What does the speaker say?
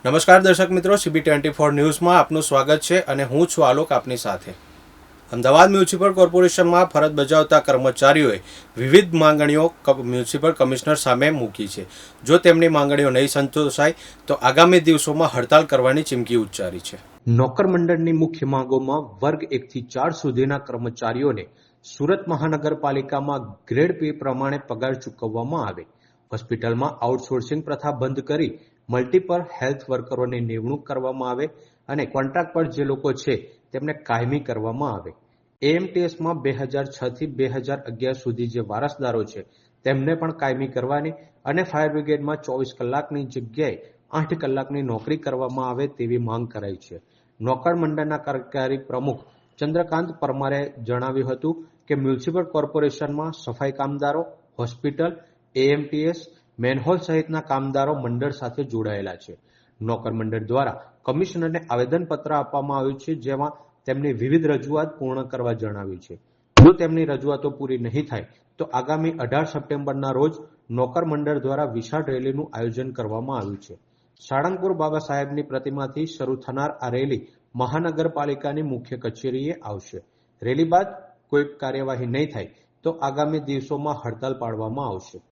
નમસ્કાર દર્શક મિત્રો, CB24 ન્યૂઝમાં આપનું સ્વાગત છે અને હું છું આલોક આપની સાથે। અમદાવાદ મ્યુનિસિપલ કોર્પોરેશનમાં ફરજ બજાવતા કર્મચારીઓએ વિવિધ માંગણીઓ મ્યુનિસિપલ કમિશનર સામે મૂકી છે। જો તેમની માંગણીઓ નહીં સંતોષાય તો આગામી દિવસોમાં હડતાલ કરવાની ચીમકી ઉચ્ચારી છે। નોકર મંડળની મુખ્ય માંગોમાં વર્ગ 1 થી 4 સુધીના કર્મચારીઓને સુરત મહાનગરપાલિકામાં ગ્રેડ પે પ્રમાણે પગાર ચૂકવવામાં આવે, હોસ્પિટલમાં આઉટસોર્સિંગ પ્રથા બંધ કરી મલ્ટીપલ હેલ્થ વર્કરોની નિમણૂક કરવામાં આવે અને કોન્ટ્રાક્ટ પર જે લોકો છે તેમને કાયમી કરવામાં આવે। એએમટીએસમાં 2006 થી 2011 સુધી જે વારસદારો છે તેમને પણ કાયમી કરવાની અને ફાયર બ્રિગેડમાં 24 કલાકની જગ્યાએ 8 કલાકની નોકરી કરવામાં આવે તેવી માંગ કરાઈ છે। નોકર મંડળના કાર્યકારી પ્રમુખ ચંદ્રકાંત પરમારે જણાવ્યું હતું કે મ્યુનિસિપલ કોર્પોરેશનમાં સફાઈ કામદારો, હોસ્પિટલ, એએમટીએસ, મેનહોલ સહિતના કામદારો મંડળ સાથે જોડાયેલા છે। નોકર મંડળ દ્વારા કમિશનરને આવેદનપત્ર આપવામાં આવ્યું છે, જેમાં તેમની વિવિધ રજૂઆત પૂર્ણ કરવા જણાવ્યું છે। જો તેમની રજૂઆતો પૂરી નહીં થાય તો આગામી 18 સપ્ટેમ્બરના રોજ નોકર મંડળ દ્વારા વિશાળ રેલીનું આયોજન કરવામાં આવ્યું છે। સાળંગપુર બાબા સાહેબની પ્રતિમાથી શરૂ થનાર આ રેલી મહાનગરપાલિકાની મુખ્ય કચેરીએ આવશે। રેલી બાદ કોઈ કાર્યવાહી નહીં થાય તો આગામી દિવસોમાં હડતાલ પાડવામાં આવશે।